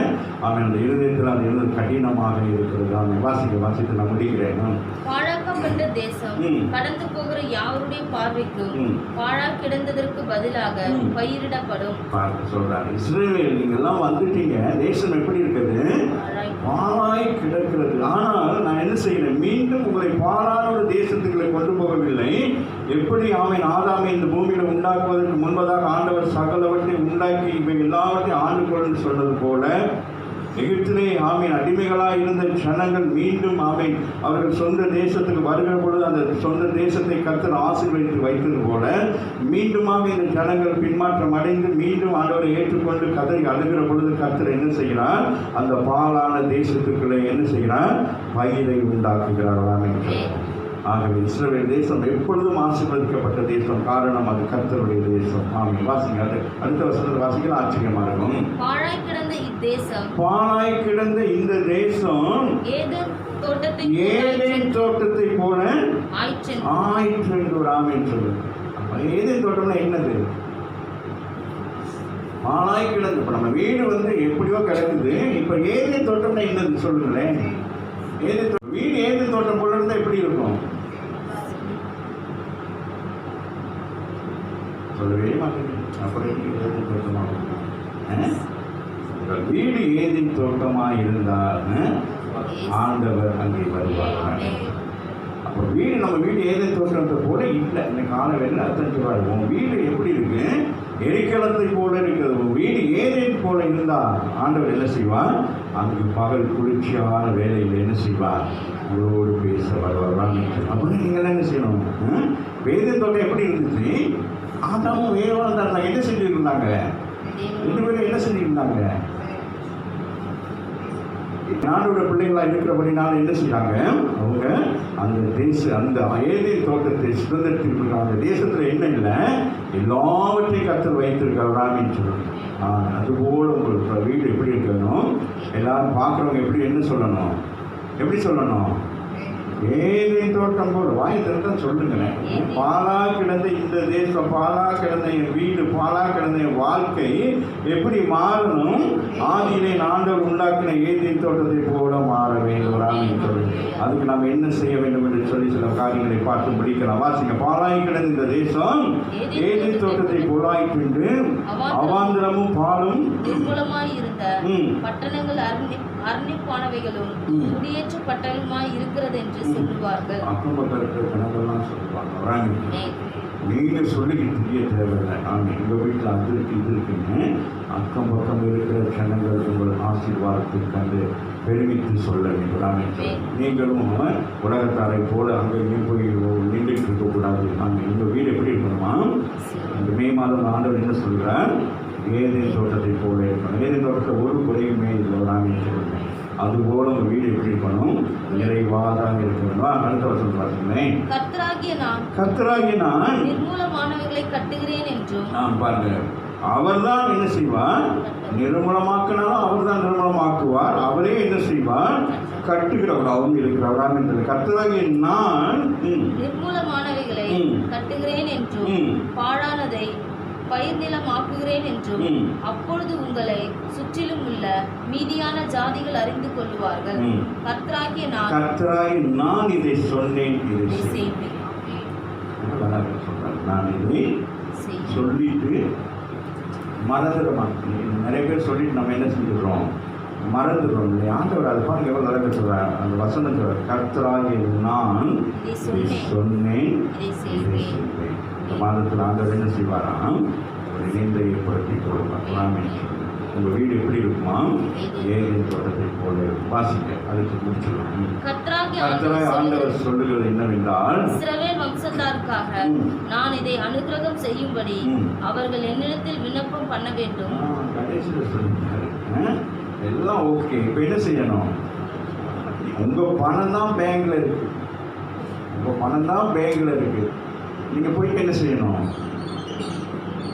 அந்த இருதயத்தில் அது இருந்தது கடினமாக இருக்கிறது. வாசித்து நான் முடிக்கிறேன். பாழாக்கப்பட்ட தேசம் கடந்து போகிற யாருடைய பார்வைக்கும் பாழா கிடந்ததற்கு பதிலாக பயிரிடப்படும். சொல்றாரு, இஸ்ரவேல் நீங்க எல்லாம் வந்துட்டீங்க, தேசம் எப்படி இருக்குது? பாழாய் கிடக்கிறது. ஆனால் நான் என்ன செய்கிறேன்? மீண்டும் உங்களை பாழான ஒரு தேசத்துக்குள்ளே கொண்டு போகவில்லை. எப்படி ஆதாமை இந்த பூமியில உண்டாக்குவதற்கு முன்பதாக ஆண்டவர் சகலவற்றை உண்டாக்கி இவை எல்லாவற்றையும் ஆண்டு கொண்டு சொன்னது போல எகிப்திலே ஆமீன் அடிமைகளாக இருந்த ஜனங்கள் மீண்டும் ஆமீன் அவர்கள் சொந்த தேசத்துக்கு வருகிற பொழுது அந்த சொந்த தேசத்தை கர்த்தர் ஆசீர்வதித்து வைத்தது போல மீண்டுமாக இந்த ஜனங்கள் பின்மாற்றம் அடைந்து மீண்டும் ஆண்டவரை ஏற்றுக்கொண்டு கதறி அழுகிற பொழுது கர்த்தர் என்ன செய்கிறார்? அந்த பாலான தேசத்துக்குள்ளே என்ன செய்கிறார்? பயிரை உண்டாக்குகிறார். ஆமீன். ஆகவே இஸ்ரவேல் தேசம் எப்பொழுதும் ஆசீர்வதிக்கப்பட்ட தேசம். காரணம் அது கர்த்தருடைய தேசம். ஆமீன். வாசிங்க, அது அடுத்த வசனத்தில் வாசிக்க ஆச்சரியமா இருக்கும். பாழாய் கிடந்த இத்தேசம், பாழாய் கிடந்த இந்த தேசம் ஏதேன் தோட்டத்தை போல ஆயிற்று என்று ஒரு ஆமீன் சொல்லு. ஏதேன் தோட்டம்னா என்னது? பாழாய் கிடந்து, இப்ப நம்ம வீடு வந்து எப்படியோ கிடக்குது. இப்ப ஏதேன் தோட்டம்னா என்னது சொல்லுங்களேன். ஏதேன் வீடு ஏதேன் தோட்டம் போல இருந்தா எப்படி இருக்கும்? சொல்லவே மாட்டேங்குது. அப்புறம் ஏதேன் தோட்டமாக வீடு ஏதேன் தோட்டமாக இருந்தால் ஆண்டவர் அங்கே வருவார். அப்போ வீடு நம்ம வீடு ஏதேன் தோட்டத்தை போல இல்லை. இந்த காலவேளையில் அர்த்தம் சொல்றாரு, உன் வீடு எப்படி இருக்கு? எரிக்கலத்தை போல இருக்கிறது. உன் வீடு ஏதேன் போல இருந்தால் ஆண்டவர் என்ன செய்வார்? அங்கு பகல் குளிர்ச்சியான வேலையில் என்ன செய்வார்? உங்களோடு பேச வருவார். அப்படின்னு நீங்கள் என்ன செய்யணும்? ஏதேன் தோட்டம் எப்படி இருந்துச்சு? ஆதாமும் ஏவாளும் தான் என்ன செஞ்சுட்டு இருந்தாங்க? 2 பேரும் என்ன செஞ்சுருந்தாங்க? நாடோட பிள்ளைகளாக இருக்கிறபடினால என்ன செய்யறாங்க? அவங்க அந்த ஏதேன் தோட்டத்தை சுதந்திரத்திற்கு அந்த தேசத்தில் என்ன இல்லை, எல்லாவற்றையும் கர்த்தர் வைத்திருக்கிறான்னு சொல்லணும். அதுபோல் உங்களுக்கு வீடு எப்படி இருக்கணும்? எல்லாரும் பார்க்குறவங்க எப்படி என்ன சொல்லணும்? எப்படி சொல்லணும்? ஏதேன் தோட்டம் போல் வாய் திறந்தான் சொல்லுங்களேன். பாலா கிடந்த இந்த தேசம், பாலா கிடந்த என் வீடு, பாலா கிடந்த என் வாழ்க்கை எப்படி மாறணும்? ஆதியிலே ஆண்டவர் உண்டாக்கின ஏதேன் தோட்டத்தை போல மாற வேண்டும். அதுக்கு நாம் என்ன செய்ய வேண்டும் என்று சொல்லி சில காரியங்களை பார்த்து முடிக்கலாம். வாசிங்க. பாலாய் கிடந்த இந்த தேசம் ஏதேன் தோட்டத்தை போலாயிற்று, அவாந்தரமும் பாலும் பட்டணங்கள் அர்ணிப்பானவைகளும் குடியேற்றப்பட்டலுமாய் இருக்கிறது என்று சொல்லுவார்கள். அக்கம் பக்கம் இருக்கிற கணவெல்லாம் சொல்லுவாங்க. நீங்கள் சொல்லிக்கிட்டு தெரிய தேவையில்லை. நாங்கள் எங்கள் வீட்டில் அது இருக்கு இது இருக்குன்னு அக்கம் பக்கம் இருக்கிற ஜனங்கள் உங்கள் ஆசீர்வாதத்தை கண்டு பெருமித்து சொல்ல வேண்டும். நீங்களும் உலகத்தாரை போல அங்கேயும் போய் நின்றுட்டு இருக்கக்கூடாது. நாங்கள் எங்கள் வீடு எப்படி இருக்கணுமா? இந்த மே மாதம் ஆண்டவர் என்ன சொல்கிறார்? ஏதேன் தோட்டத்தை போல இருக்கணும். ஏதேன் தோட்டத்தில் ஒரு குறையுமே இல்லை. ராமன் சொல்லுங்கள். அதுபோல உங்கள் வீடு எப்படி இருக்கணும்? நிறைவாதாக இருக்கணும். அடுத்த வருஷம் பார்த்தீங்களேன். கர்த்தராகிய நான் நிர்மூலமானவர்களை கட்டுகிறேன் என்றும். பாருங்க, அவர் தான் என்ன செய்வார்? நிர்மூலமாக்கினாலும் அவர் தான் நிர்மூலமாக்குவார். அவரே என்ன செய்வார்? கட்டுகிறவர். அவங்க இருக்கிறவராக இருந்தது. கர்த்தராகிய நான் நிர்மூலமானவைகளை கட்டுகிறேன் என்றும் பாழானதை பயிர் நிலமாக்குகிறேன் என்றும் அப்பொழுது உங்களை சுற்றிலும் உள்ள மீதியான ஜாதிகள் அறிந்து கொள்வார்கள். கர்த்தராகிய நான் இதை சொன்னேன், இதை செய்வேன். நான் இதை சொல்லிட்டு மறந்துடுறோம். நிறைய பேர் சொல்லிட்டு நம்ம என்ன செஞ்சுக்கிறோம்? மறந்துடுறோம் இல்லையா? ஆண்டவர் அது பாருங்க எவ்வளோ நல்லா சொல்கிறார். அந்த வசனம் சொல்கிறார், கர்த்தராகிய நான் இதை சொன்னேன், இதை செய்வேன். இந்த மாதத்தில் ஆண்டவர் என்ன செய்வாராம்? ஒரு இணைந்தை ஏற்படுத்தி கொடுப்பார். உங்கள் வீடு எப்படி இருக்குமா? ஏதேன் தோட்டத்தை போல வாசிக்க. அதுக்கு முடிச்சிடலாம். கர்த்தராகிய ஆண்டவர் சொல்லுகிறது என்னவென்றால், இஸ்ரவேல் வம்சத்தாருக்காக நான் இதை அனுக்கிரகம் செய்யும்படி அவர்கள் என்னிடத்தில் விண்ணப்பம் பண்ண வேண்டும். கடைசியில் சொல்லுங்க. எல்லாம் ஓகே. இப்போ என்ன செய்யணும்? உங்கள் பணம் தான் பேங்கில் இருக்கு. உங்கள் பணம் தான் பேங்கில் இருக்கு. நீங்கள் போய் என்ன செய்யணும்?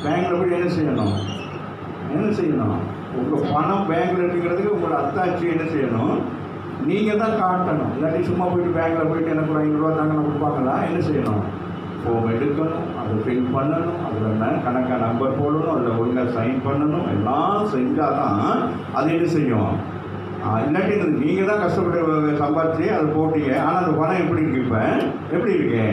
பேங்கில் போய் என்ன செய்யணும்? உங்கள் பணம் பேங்கில் இருக்குங்கிறதுக்கு உங்களோட அத்தாட்சி என்ன செய்யணும்? நீங்கள் தான் காட்டணும். இல்லாட்டி சும்மா போயிட்டு பேங்கில் போயிட்டு எனக்கு ஒரு 500 ரூபா தாங்க கொடுப்பாங்களா? என்ன செய்யணும்? ஃபார்ம் எடுக்கணும், அதை ஃபில் பண்ணணும், அதில் கணக்காக நம்பர் போடணும், அதில் ஒழுங்காக சைன் பண்ணணும். எல்லாம் செஞ்சால் தான் அது என்ன செய்யும்? இல்லாட்டி நீங்கள் தான் கஷ்டப்பட்டு சம்பாதிச்சு அதை போட்டீங்க. ஆனால் அந்த பணம் எப்படி இருக்கு? இப்போ எப்படி இருக்கு?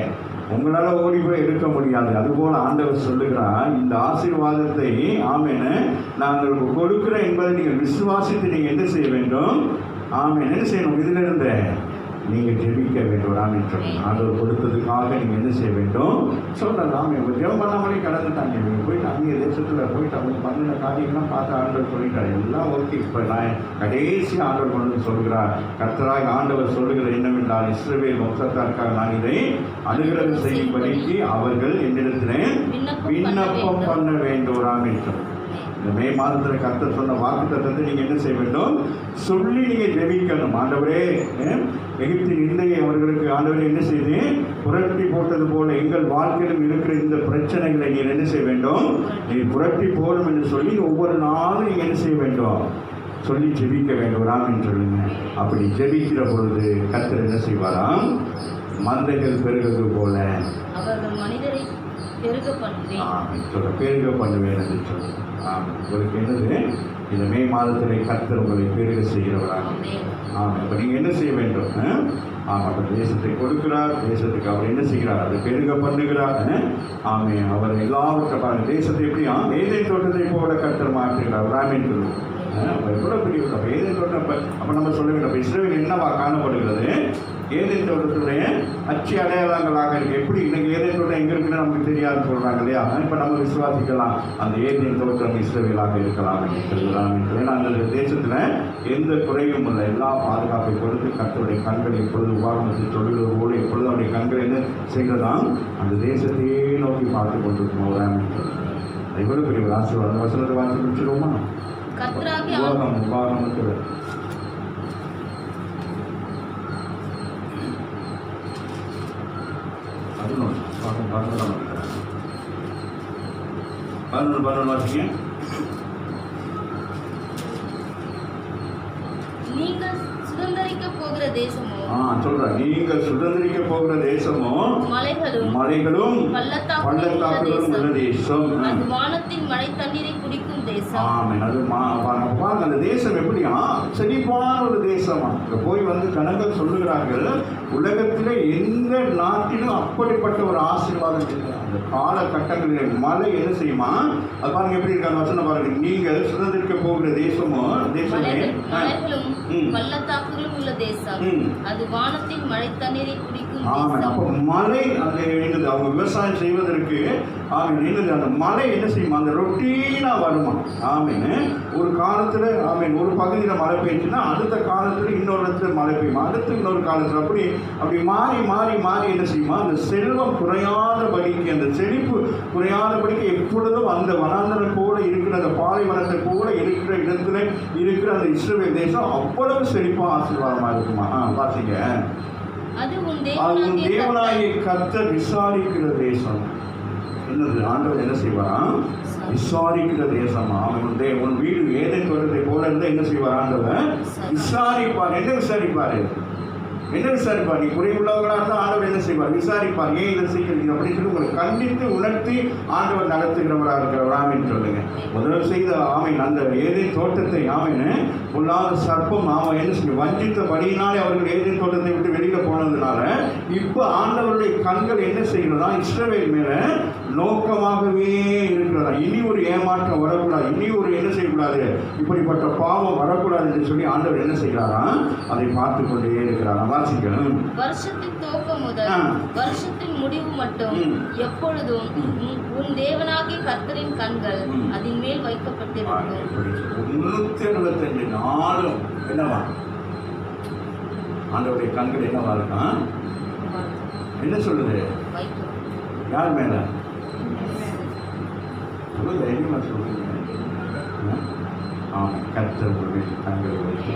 உங்களால் ஓடி போய் எடுக்க முடியாது. அதுபோல் ஆண்டவர் சொல்லுகிறார், இந்த ஆசீர்வாதத்தை ஆமேன்னு நாங்கள் கொடுக்குறேன் என்பதை நீங்கள் விசுவாசித்து நீங்கள் என்ன செய்ய வேண்டும்? ஆமேன். என்ன செய்யணும்? இதிலிருந்து நீங்கள் ஜெபிக்க வேண்டும். ஆமென் சொல்லுங்க. ஆண்டவர் கொடுத்ததுக்காக நீங்கள் என்ன செய்ய வேண்டும் சொல்லலாம். இவங்க ஜெபம் பண்ணாமலே கடந்துட்டாங்க. இவங்க போயிட்டு அந்நிய தேசத்தில் போயிட்டு அவங்க பண்ணின காரியங்கள்லாம் பார்த்து ஆண்டவர் சொல்லிட்டார், எல்லாம் ஓகே. இப்போ நான் கடைசி ஆண்டவர் கொண்டு சொல்கிறார், கர்த்தராய் ஆண்டவர் சொல்லுகிற என்னவென்றால், இஸ்ரவேல் வம்சத்தாருக்காக நான் இதை அனுகிரகம் செய்யும்படிக்கு அவர்கள் என்னிடத்திலே விண்ணப்பம் பண்ண வேண்டும். ஆமென் சொல்லுங்க. இந்த மே மாதத்தில் கர்த்தர் சொன்ன வாக்குத்தத்தத்தை நீங்கள் என்ன செய்ய வேண்டும் சொல்லி நீங்கள் ஜெபிக்கணும். ஆண்டவரே, எகிப்தின் நிந்தையை அவர்களுக்கு ஆண்டவரே என்ன செய்து புரட்டி போட்டது போல எங்கள் வாழ்க்கையிலும் இருக்கிற இந்த பிரச்சனைகளை நீங்கள் என்ன செய்ய வேண்டும், நீ புரட்டி போடும் என்று சொல்லி ஒவ்வொரு நாளும் நீங்கள் என்ன செய்ய வேண்டும் சொல்லி ஜெபிக்க வேண்டும். ஆமென் சொல்லுங்க. அப்படி ஜெபிக்கிற பொழுது கர்த்தர் என்ன செய்வாராம், மந்தைகள் பெருகிறது போல அவர்கள் மனிதரை பெருக பண்ணுவேன். பெருக பண்ணுவேன் என்று சொல்லுங்க. உங்களுக்கு என்னது, இந்த மே மாதத்தில் கர்த்தர் உங்களை பெருக செய்கிறவராக. ஆமாம். இப்போ நீங்கள் என்ன செய்ய வேண்டும், ஆமாம், தேசத்தை கொடுக்கிறார், தேசத்துக்கு அவர் என்ன செய்கிறார், அதை பெருக பண்ணுகிறார். ஆமே, அவர் எல்லாவற்றை பாருங்கள், தேசத்தை எப்படியா ஏதேன் தோட்டத்தை போல கர்த்தர் மாற்றுகிறார். ஆமென் சொல்லுங்கள். எவ்வளோ பெரிய ஏதேன் தோட்டம். அப்போ நம்ம சொல்ல வேண்டும், அப்போ இஸ்ரவேல் என்னவா காணப்படுகிறது, ஏதேன் தோட்டத்துடைய அச்சு அடையாளங்களாக இருக்குது. எப்படி இன்னைக்கு ஏதேன் தோட்டம் எங்கே இருக்குன்னு நமக்கு தெரியாதுன்னு சொல்கிறாங்க இல்லையா. இப்போ நம்ம விசுவாசிக்கலாம், அந்த ஏதேன் தோட்டம் இஸ்ரவேலாக இருக்கலாம் என்று சொல்லலாம். ஏன்னா அந்த தேசத்தில் எந்த குறையும் இல்லை, எல்லா பாதுகாப்பை கொடுத்து கர்த்தருடைய கண்கள் எப்பொழுது உபாகமத்தில் சொல்லுவது போல எப்பொழுது அவருடைய கண்கள் என்ன செய்கிறதாம், அந்த தேசத்தையே நோக்கி பார்த்து கொண்டிருக்கும். இவ்வளவு பெரிய ஒரு ஆசீர்வாதம். வசனத்தை வாசி முடிச்சிடுவோமா? உபாகமத்தில் நீங்கள் சுதந்தரிக்க போகிற தேசமோ சொல்றேன், நீங்கள் சுதந்திரிக்க போகிற தேசமோ மலைகளும் பள்ளத்தாக்குகளும் உள்ள தேசம், அது வானத்தின் மழை தண்ணீரை குடிக்கும் தேசம். ஆமென். அது பாருங்க, அந்த தேசம் எப்படியா செழிப்பான ஒரு தேசமா. போய் வந்து ஜனங்கள் சொல்லுகிறார்கள், உலகத்தில் எந்த நாட்டிலும் அப்படிப்பட்ட ஒரு ஆசீர்வாதம் இல்லை. அந்த காலகட்டங்களில் மழை என்ன செய்யுமா, அது பாருங்க எப்படி இருக்காங்க வசனம் பாருங்க, நீங்கள் சுதந்திரிக்க போகிற தேசமோ தேசமே பள்ளத்தாக்குகளும் உள்ள தேசம், அது வானத்தின் மழை தண்ணீரை குடிக்கும். ஆமாம். அப்போ மழை அங்கே என்னது, அவங்க விவசாயம் செய்வதற்கு என்னது, அந்த மழை என்ன செய்யுமா, அந்த ரொட்டீனாக வருமா. ஆமீன். ஒரு காலத்தில் ஒரு பகுதியில் மழை பெய்ஞ்சுன்னா அடுத்த காலத்தில் இன்னொரு இடத்துல மழை பெய்யுமா, அடுத்து இன்னொரு காலத்தில் அப்படி மாறி மாறி மாறி என்ன செய்யுமா, அந்த செல்வம் குறையாதபடிக்கு, அந்த செழிப்பு குறையாதபடிக்கு எப்பொழுதும் அந்த வனாந்தரம் கூட இருக்கிற, அந்த பாலைவனத்தை கூட இருக்கிற இடத்துல இருக்கிற அந்த இஸ்ரவேல் தேசம் அவ்வளவு செழிப்பாக ஆசீர்வாதமாக இருக்குமா. பார்த்தீங்க, அது உன் தேவனாகிய கர்த்தர் விசாரிக்கிற தேசம். என்னது, ஆண்டவர் என்ன செய்வாராம், விசாரிக்கிற தேசமா. உன் வீடு ஏதேன் தோட்டத்தை போல இருந்தால் என்ன செய்வார் ஆண்டவர், விசாரிப்பார். என்ன விசாரிப்பார், என்ன விசாரிப்பார், நீ குறைவுள்ளவர்களாக இருந்தால் ஆண்டவர் என்ன செய்வார், விசாரிப்பார். ஏன் இதை செய்கிறீங்க அப்படின்னு சொல்லி உங்களை கண்டித்து உணர்த்தி ஆண்டவர் நடத்துகிறவராக இருக்கிறவர். ஆமீன் சொல்லுங்க. முதல் செய்த ஆமீன், அந்த ஏதேன் தோட்டத்தை ஆமீன் பொல்லாத சர்ப்பம் என்ன செய்யும், வஞ்சித்தபடியினாலே அவர்கள் ஏதேன் தோட்டத்தை விட்டு வெளியில் போனதுனால இப்போ ஆண்டவருடைய கண்கள் என்ன செய்கிறதா, இஸ்ரவேல் மேலே நோக்கமாகவே இருக்கிறதா. இனி ஒரு ஏமாற்றம் வரக்கூடாது, இனி ஒரு என்ன செய்யக்கூடாது, இப்படிப்பட்ட பாவம் வரக்கூடாது என்று சொல்லி ஆண்டவர் என்ன செய்கிறாரா, அதை பார்த்து கொண்டே இருக்கிறாரா. வாசிக்கணும். வருஷத்தின் துவக்கம் முதல் வருஷத்தின் முடிவு மட்டும் எப்பொழுதும் உன் தேவனாகிய கர்த்தரின் கண்கள் அதன் மேல் வைக்கப்பட்டிருக்கும். 365 நாளும் என்னவா ஆண்டவருடைய கண்கள் என்னவா இருக்கான், என்ன சொல்லுது, யார் மேல தைரியமா சொல்லுங்க. கர்த்தருடைய கண்களை வைத்து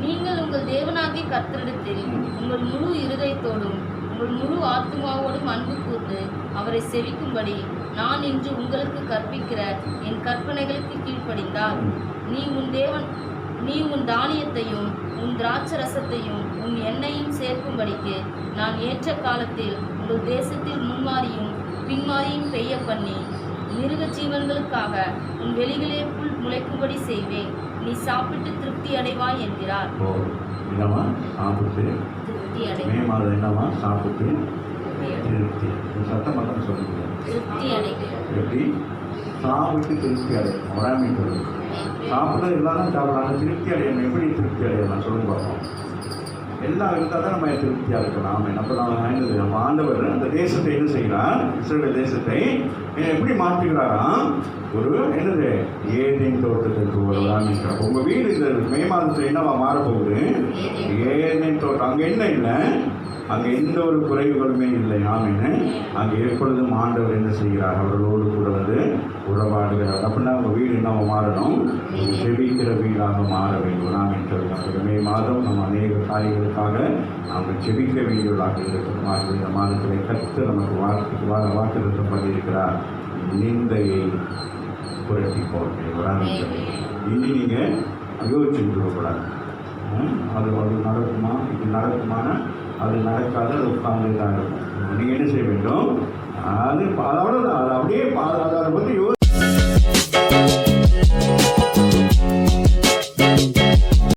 நீங்கள் உங்கள் தேவனாகிய கர்த்தரிடத்தில் உங்கள் முழு இருதயத்தோடும் உங்கள் முழு ஆத்துமாவோடும் அன்பு கூர்ந்து அவரை செவிக்கும்படி நான் இன்று உங்களுக்கு கற்பிக்கிற என் கற்பனைகளுக்கு கீழ்ப்படிந்தால் நீ உன் தானியத்தையும் உன் திராட்சரசத்தையும் உன் எண்ணெயும் சேர்க்கும்படிக்கு நான் ஏற்ற காலத்தில் உங்கள் தேசத்தில் முன்மாறியும் பின்மாறியும் பெய்ய பண்ணி மிருக ஜீவன்களுக்காக உன் வெளிகளே புல் முளைக்கும்படி செய்வேன். நீ சாப்பிட்டு திருப்தி அடைவாய் என்கிறார். திருப்தி அடை சாப்பிட்டு சத்தம் மட்டும் சொல்லுங்க. திருப்தி அடை எப்படி சாப்பிட்டு திருப்தி அடையும், வராமல் சாப்பிட்றது இல்லாமல் சாப்பிடலாம். திருப்தி அடையணும். எப்படி திருப்தி அடையலாம் சொல்லுங்க பார்ப்போம். எல்லாம் இருந்தால் தான் நம்ம திருப்தியாக இருக்கலாம். ஆமென். அப்போ நம்ம ஆண்டவர் அந்த தேசத்தை என்ன செய்கிறார்? இஸ்ரவேல் தேசத்தை எப்படி மாற்றுகிறாராம்? ஒரு என்னது ஏதேன் தோட்டத்திற்கு வருவாங்க. உங்கள் வீடு இந்த மே மாதத்தில் என்னவா மாறப்போகுது? ஏதேன் தோட்டம். அங்கே என்ன இல்லை? அங்கே எந்த ஒரு குறைவுகளுமே இல்லை. ஆமென். அங்கே எப்பொழுதும் ஆண்டவர் என்ன செய்கிறார்? அவர்களோடு கூட வந்து உறவாடுகிறார். அப்படின்னா அவங்க வீடு என்னவா மாறணும்? செபிக்கிற வீடாக மாற வேண்டும். ஆமென் சொல்லுவாங்க. மே மாதம் நம்ம அநேக காரியங்களுக்காக அவங்க செபிக்க வேண்டியவர்களாக இருக்கணும். இந்த மாதத்தில் கற்று நமக்கு வாக்குறுத்தம் பண்ணியிருக்கிறார். நிந்தையை புரட்டி போட்டேன். இனி நீங்கள் யோசிச்சுட்டு இருக்கக்கூடாது. அது நடக்குமா? இது நடக்குமானா அது நடக்காது. அது உட்கார்ந்து தான் இருக்கும். நீங்கள் என்ன செய்ய வேண்டும்? அது அவ்வளோதான். அது அப்படியே அதை பற்றி